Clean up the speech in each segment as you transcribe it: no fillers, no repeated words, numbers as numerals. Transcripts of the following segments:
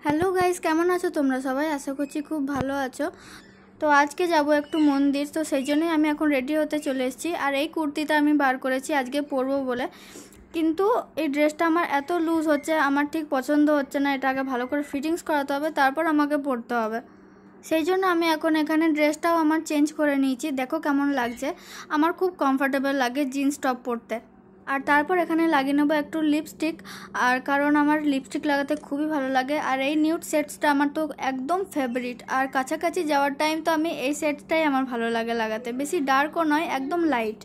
Hello guys, কেমন আছো তোমরা সবাই? আশা করছি খুব ভালো আছো। তো আজকে যাব একটু মন্দির, তো সেই জন্যই আমি এখন রেডি হতে চলে এসেছি। আর এই কুর্তিটা আমি বার করেছি আজকে পরবো বলে, কিন্তু এই ড্রেসটা আমার এত লুজ হচ্ছে, আমার ঠিক পছন্দ হচ্ছে না। এটা আগে ভালো করে ফিটিংস করাতে হবে, তারপর আমাকে পরতে হবে। সেই জন্য আমি এখন এখানে ড্রেসটাও আমার চেঞ্জ করে নিয়েছি। দেখো কেমন লাগছে, আমার খুব কমফোর্টেবল লাগে জিন্স টপ পরতে। আর তারপর এখানে লাগিয়ে নেবো একটু লিপস্টিক, আর কারণ আমার লিপস্টিক লাগাতে খুবই ভালো লাগে। আর এই নিউড সেটসটা আমার তো একদম ফেভারিট, আর কাছাকাছি যাওয়ার টাইম তো আমি এই সেটসটাই আমার ভালো লাগে লাগাতে, বেশি ডার্কও নয়, একদম লাইট।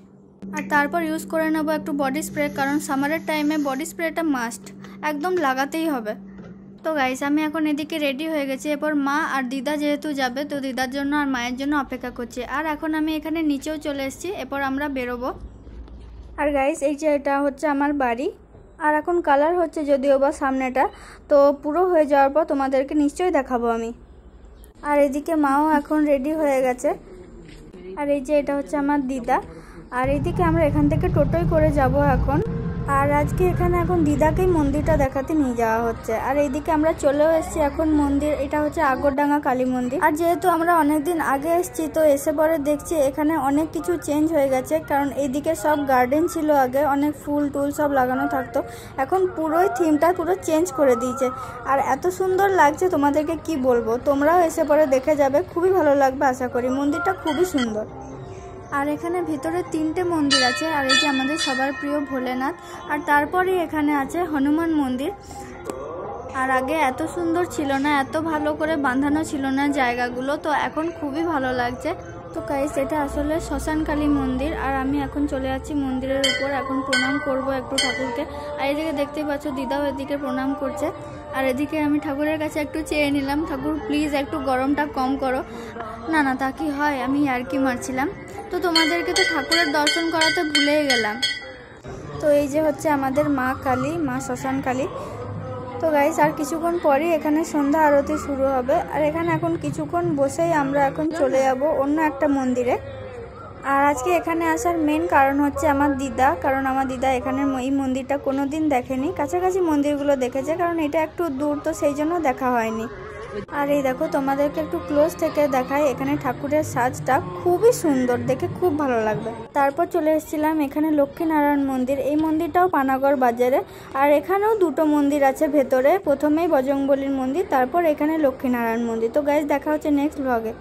আর তারপর ইউজ করে নেবো একটু বডি স্প্রে, কারণ সামারের টাইমে বডি স্প্রেটা মাস্ট, একদম লাগাতেই হবে। তো গাইস, আমি এখন এদিকে রেডি হয়ে গেছি। এরপর মা আর দিদা যেহেতু যাবে, তো দিদার জন্য আর মায়ের জন্য অপেক্ষা করছি। আর এখন আমি এখানে নিচেও চলে এসেছি, এরপর আমরা বেরোবো। আর গাইস, এই যে এটা হচ্ছে আমার বাড়ি, আর এখন কালার হচ্ছে যদিও বা সামনেটা, তো পুরো হয়ে যাওয়ার পর তোমাদেরকে নিশ্চয়ই দেখাবো আমি। আর এদিকে মাও এখন রেডি হয়ে গেছে। আর এই যে এটা হচ্ছে আমার দিদা। আর এইদিকে আমরা এখান থেকে টোটোয় করে যাব এখন। আর আজকে এখানে এখন দিদাকেই মন্দিরটা দেখাতে নিয়ে যাওয়া হচ্ছে। আর এইদিকে আমরা চলেও এসেছি এখন মন্দির, এটা হচ্ছে আগরডাঙ্গা কালী মন্দির। আর যেহেতু আমরা অনেকদিন আগে এসেছি, তো এসে পরে দেখছি এখানে অনেক কিছু চেঞ্জ হয়ে গেছে। কারণ এইদিকে সব গার্ডেন ছিল আগে, অনেক ফুল টুল সব লাগানো থাকতো, এখন পুরোই থিমটা পুরো চেঞ্জ করে দিয়েছে। আর এত সুন্দর লাগছে তোমাদেরকে কি বলবো, তোমরাও এসে পরে দেখে যাবে, খুবই ভালো লাগবে আশা করি। মন্দিরটা খুবই সুন্দর। আর এখানে ভিতরে 3টে মন্দির আছে। আর এই যে আমাদের সবার প্রিয় ভোলেনাথ, আর তারপরে এখানে আছে হনুমান মন্দির। আর আগে এত সুন্দর ছিল না, এত ভালো করে বাঁধানো ছিল না জায়গাগুলো, তো এখন খুবই ভালো লাগছে। তো গাইস, এটা আসলে শ্মশানকালী মন্দির। আর আমি এখন চলে যাচ্ছি মন্দিরের উপর, এখন প্রণাম করব একটু ঠাকুরকে। আর এদিকে দেখতেই পাচ্ছ দিদাও এদিকে প্রণাম করছে। আর এদিকে আমি ঠাকুরের কাছে একটু চেয়ে নিলাম, ঠাকুর প্লিজ একটু গরমটা কম করো। না না, তা কি হয়, আমি ইয়ার্কি মারছিলাম। তো তোমাদেরকে তো ঠাকুরের দর্শন করাতে ভুলেই গেলাম। তো এই যে হচ্ছে আমাদের মা কালী, মা শ্মশান কালী। তো গাইস, আর কিছুক্ষণ পরেই এখানে সন্ধ্যা আরতি শুরু হবে। আর এখানে এখন কিছুক্ষণ বসেই আমরা এখন চলে যাব অন্য একটা মন্দিরে। আর আজকে এখানে আসার মেন কারণ হচ্ছে আমার দিদা, কারণ আমার দিদা এখানে এই মন্দিরটা কোনোদিন দেখেনি, কাছাকাছি মন্দিরগুলো দেখেছে, কারণ এটা একটু দূর, তো সেই জন্য দেখা হয়নি। আর এই দেখো, তোমাদেরকে একটু ক্লোজ থেকে দেখাই, এখানে ঠাকুরের সাজটা খুবই সুন্দর, দেখে খুব ভালো লাগবে। তারপর চলে এসেছিলাম এখানে লক্ষ্মীনারায়ণ মন্দির, এই মন্দিরটাও পানাগড় বাজারে। আর এখানেও 2টো মন্দির আছে ভেতরে, প্রথমেই বজরংবলীর মন্দির, তারপর এখানে লক্ষ্মীনারায়ণ মন্দির। তো গাইস, দেখা হচ্ছে নেক্সট ব্লগে।